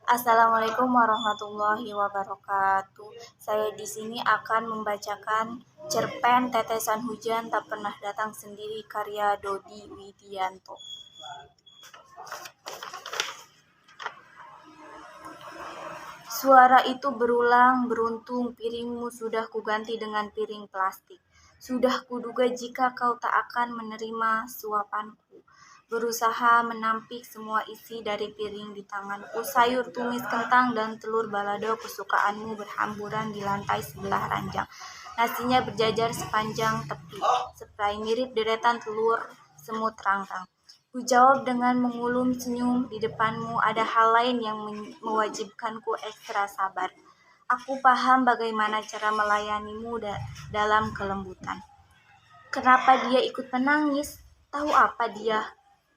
Assalamualaikum warahmatullahi wabarakatuh. Saya di sini akan membacakan cerpen Tetesan Hujan Tak Pernah Datang Sendiri karya Dodi Widianto. Suara itu berulang, beruntung piringmu sudah kuganti dengan piring plastik. Sudah kuduga jika kau tak akan menerima suapanku. Berusaha menampik semua isi dari piring di tanganku. Sayur tumis kentang dan telur balado kesukaanmu berhamburan di lantai sebelah ranjang. Nasinya berjajar sepanjang tepi, seprei mirip deretan telur semut rang-rang. Kujawab dengan mengulum senyum, di depanmu ada hal lain yang mewajibkanku ekstra sabar. Aku paham bagaimana cara melayanimu dalam kelembutan. Kenapa dia ikut menangis? Tahu apa dia?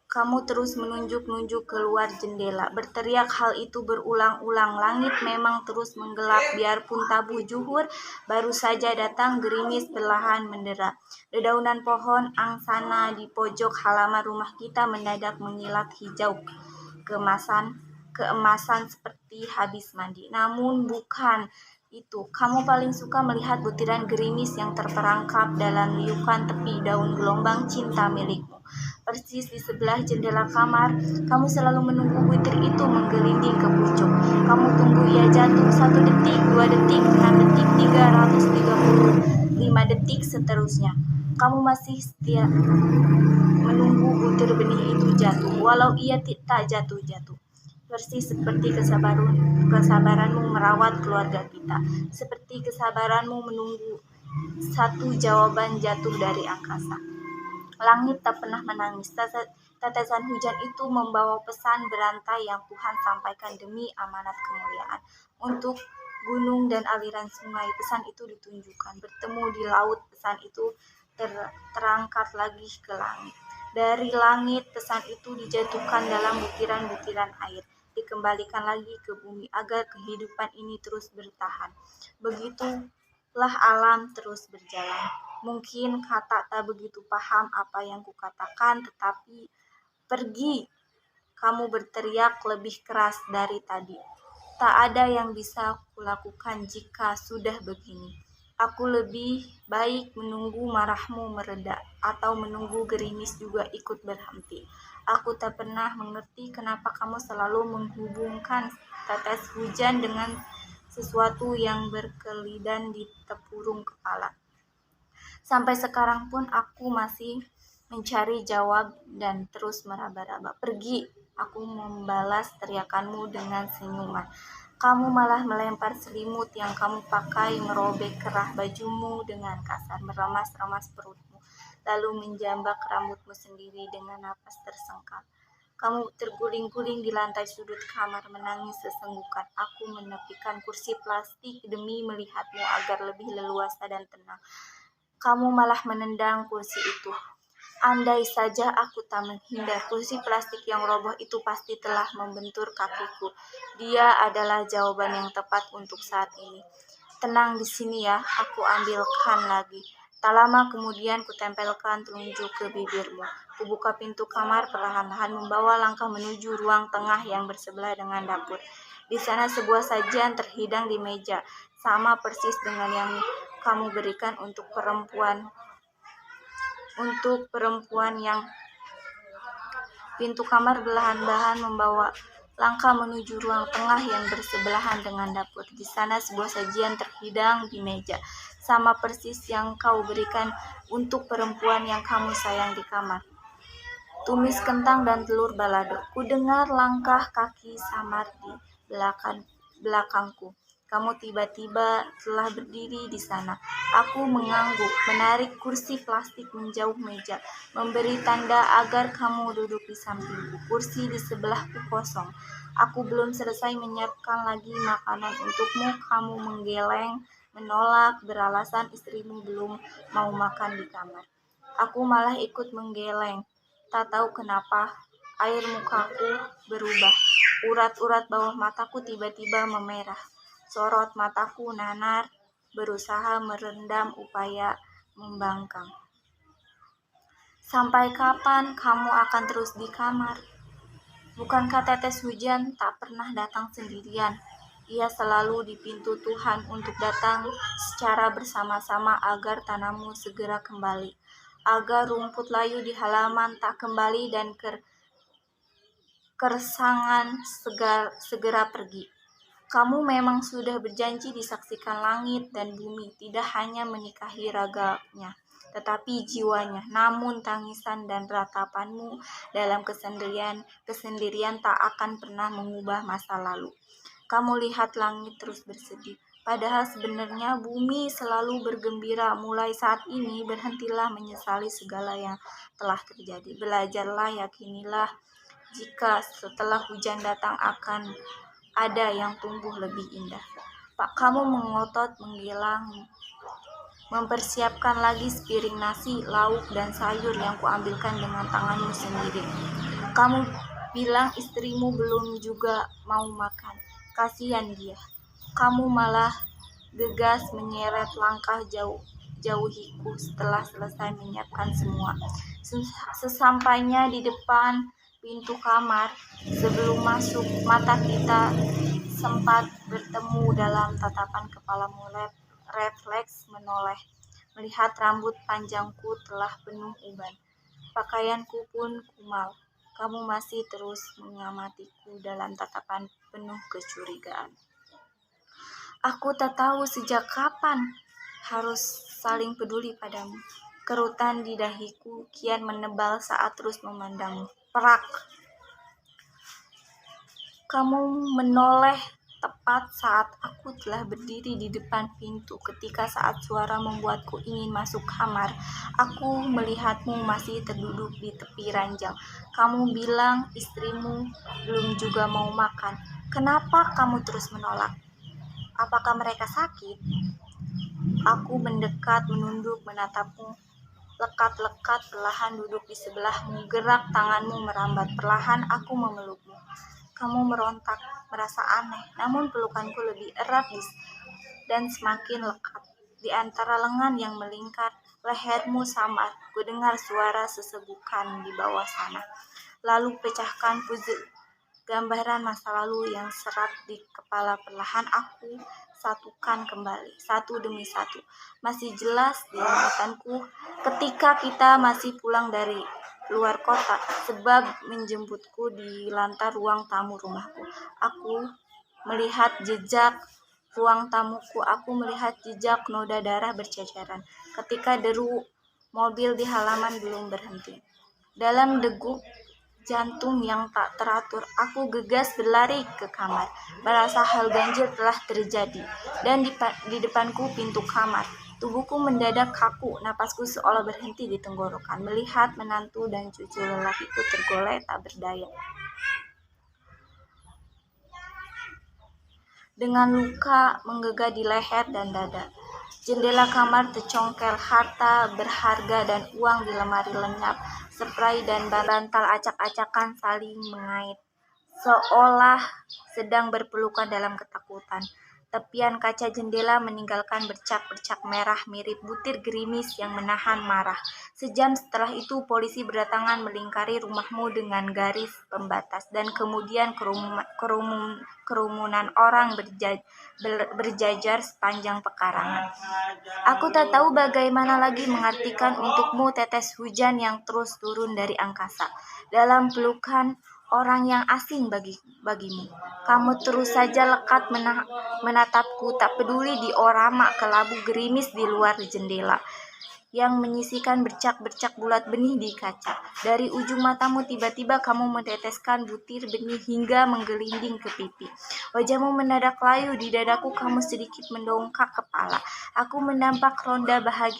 Kamu terus menunjuk-nunjuk keluar jendela, berteriak hal itu berulang-ulang. Langit memang terus menggelap, biarpun tabuh zuhur baru saja datang, gerimis perlahan mendera. Dedaunan pohon angsana di pojok halaman rumah kita mendadak mengilat hijau keemasan seperti habis mandi. Namun bukan itu. Kamu paling suka melihat butiran gerimis yang terperangkap dalam liukan tepi daun gelombang cinta milikmu. Persis di sebelah jendela kamar, kamu selalu menunggu butir itu menggelinding ke pucuk. Kamu tunggu ia jatuh 1 detik, 2 detik, 6 detik, 335 detik, seterusnya. Kamu masih setia menunggu butir benih itu jatuh, walau ia tak jatuh-jatuh. Persis seperti kesabaranmu merawat keluarga kita, seperti kesabaranmu menunggu satu jawaban jatuh dari angkasa. Langit tak pernah menangis. Tetesan hujan itu membawa pesan berantai yang Tuhan sampaikan demi amanat kemuliaan. Untuk gunung dan aliran sungai, pesan itu ditunjukkan. Bertemu di laut, pesan itu terangkat lagi ke langit. Dari langit, pesan itu dijatuhkan dalam butiran-butiran air, dikembalikan lagi ke bumi agar kehidupan ini terus bertahan. Begitulah alam terus berjalan. Mungkin kata tak begitu paham apa yang kukatakan, tetapi pergi, kamu berteriak lebih keras dari tadi. Tak ada yang bisa kulakukan jika sudah begini. Aku lebih baik menunggu marahmu mereda, atau menunggu gerimis juga ikut berhenti. Aku tak pernah mengerti kenapa kamu selalu menghubungkan tetes hujan dengan sesuatu yang berkelidan di tepurung kepala. Sampai sekarang pun aku masih mencari jawab dan terus meraba-raba. Pergi, aku membalas teriakanmu dengan senyuman. Kamu malah melempar selimut yang kamu pakai, merobek kerah bajumu dengan kasar, meremas-remas perutmu, lalu menjambak rambutmu sendiri dengan napas tersengkal. Kamu terguling-guling di lantai sudut kamar, menangis sesenggukan. Aku menepikan kursi plastik demi melihatmu agar lebih leluasa dan tenang. Kamu malah menendang kursi itu. Andai saja aku tak menghindar, kursi plastik yang roboh itu pasti telah membentur kakiku. Dia adalah jawaban yang tepat untuk saat ini. Tenang di sini ya, aku ambilkan lagi. Tak lama kemudian kutempelkan telunjuk ke bibirmu. Kubuka pintu kamar perlahan-lahan, membawa langkah menuju ruang tengah yang bersebelah dengan dapur. Di sana sebuah sajian terhidang di meja, sama persis dengan yang kamu berikan untuk perempuan yang pintu kamar belahan-belahan membawa langkah menuju ruang tengah yang bersebelahan dengan dapur. Di sana sebuah sajian terhidang di meja, sama persis yang kau berikan untuk perempuan yang kamu sayang di kamar. Tumis kentang dan telur balado. Kudengar langkah kaki samar di belakangku. Kamu tiba-tiba telah berdiri di sana. Aku mengangguk, menarik kursi plastik menjauh meja, memberi tanda agar kamu duduk di sampingku. Kursi di sebelahku kosong. Aku belum selesai menyiapkan lagi makanan untukmu. Kamu menggeleng, menolak, beralasan istrimu belum mau makan di kamar. Aku malah ikut menggeleng. Tak tahu kenapa, air mukaku berubah. Urat-urat bawah mataku tiba-tiba memerah. Sorot mataku nanar, berusaha merendam upaya membangkang. Sampai kapan kamu akan terus di kamar? Bukankah tetes hujan tak pernah datang sendirian? Ia selalu di pintu Tuhan untuk datang secara bersama-sama agar tanahmu segera kembali, agar rumput layu di halaman tak kembali dan kersangan segera pergi. Kamu memang sudah berjanji disaksikan langit dan bumi, tidak hanya menikahi raganya, tetapi jiwanya. Namun tangisan dan ratapanmu dalam kesendirian tak akan pernah mengubah masa lalu. Kamu lihat langit terus bersedih, padahal sebenarnya bumi selalu bergembira. Mulai saat ini berhentilah menyesali segala yang telah terjadi. Belajarlah, yakinilah, jika setelah hujan datang akan ada yang tumbuh lebih indah. Pak, kamu mengotot, menggilang, mempersiapkan lagi sepiring nasi, lauk, dan sayur yang kuambilkan dengan tanganmu sendiri. Kamu bilang istrimu belum juga mau makan. Kasihan dia. Kamu malah gegas menyeret langkah jauhiku setelah selesai menyiapkan semua. Sesampainya di depan pintu kamar, sebelum masuk, mata kita sempat bertemu dalam tatapan. Kepalamu refleks menoleh, melihat rambut panjangku telah penuh uban. Pakaianku pun kumal. Kamu masih terus mengamatiku dalam tatapan penuh kecurigaan. Aku tak tahu sejak kapan harus saling peduli padamu. Kerutan di dahiku kian menebal saat terus memandangmu. Perak. Kamu menoleh tepat saat aku telah berdiri di depan pintu. Ketika saat suara membuatku ingin masuk kamar, aku melihatmu masih terduduk di tepi ranjang. Kamu bilang istrimu belum juga mau makan. Kenapa kamu terus menolak? Apakah mereka sakit? Aku mendekat, menunduk, menatapmu. Lekat-lekat, perlahan duduk di sebelahmu. Gerak tanganmu merambat. Perlahan aku memelukmu. Kamu merontak, merasa aneh, namun pelukanku lebih erat dan semakin lekat. Di antara lengan yang melingkar, lehermu samar. Ku dengar suara sesebukan di bawah sana. Lalu pecahkan puzzle gambaran masa lalu yang serat di kepala. Perlahan aku satukan kembali, satu demi satu. Masih jelas di ingatanku ketika kita masih pulang dari luar kota, sebab menjemputku di lantai ruang tamu rumahku. Aku melihat jejak ruang tamuku, aku melihat jejak noda darah berceceran ketika deru mobil di halaman belum berhenti. Dalam degup jantung yang tak teratur, aku gegas berlari ke kamar, merasa hal ganjil telah terjadi. Dan di depanku pintu kamar. Tubuhku mendadak kaku, napasku seolah berhenti di tenggorokan. Melihat menantu dan cucu lelakiku tergolek tak berdaya, dengan luka menggegah di leher dan dada. Jendela kamar tercongkel, harta berharga dan uang di lemari lenyap. Spray dan bantal acak-acakan saling mengait, seolah sedang berpelukan dalam ketakutan. Tepian kaca jendela meninggalkan bercak-bercak merah mirip butir gerimis yang menahan marah. Sejam setelah itu polisi berdatangan melingkari rumahmu dengan garis pembatas, dan kemudian kerumunan orang berjajar sepanjang pekarangan. Aku tak tahu bagaimana lagi mengartikan untukmu tetes hujan yang terus turun dari angkasa. Dalam pelukan orang yang asing bagimu, kamu terus saja lekat menatapku, tak peduli diorama kelabu gerimis di luar jendela yang menyisikan bercak-bercak bulat benih di kaca. Dari ujung matamu tiba-tiba kamu meneteskan butir benih hingga menggelinding ke pipi. Wajahmu mendadak layu, di dadaku kamu sedikit mendongak kepala. Aku menampak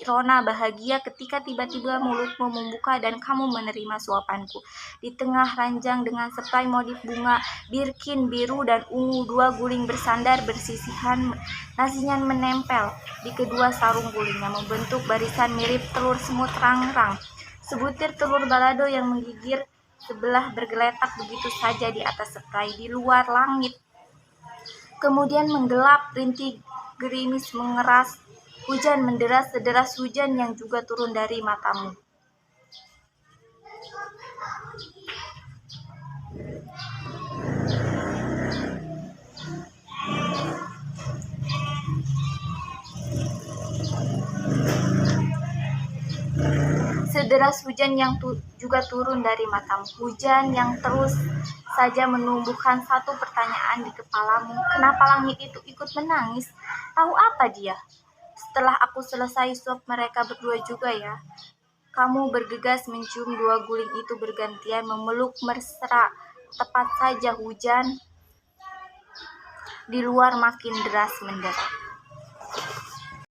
rona bahagia ketika tiba-tiba mulutmu membuka dan kamu menerima suapanku. Di tengah ranjang dengan spray motif bunga, birkin biru dan ungu, dua guling bersandar bersisihan, nasinya menempel di kedua sarung gulingnya, membentuk barisan mirip telur semut rang-rang. Sebutir telur balado yang menggigir sebelah bergeletak begitu saja di atas spray di luar langit. Kemudian menggelap, rintik gerimis mengeras, hujan menderas, sederas hujan yang juga turun dari matamu. sederas hujan yang juga turun dari matamu. Hujan yang terus saja menumbuhkan satu pertanyaan di kepalamu. Kenapa langit itu ikut menangis? Tahu apa dia? Setelah aku selesai suap mereka berdua juga ya. Kamu bergegas mencium dua guling itu bergantian memeluk mesra. Tepat saja hujan di luar makin deras menderai.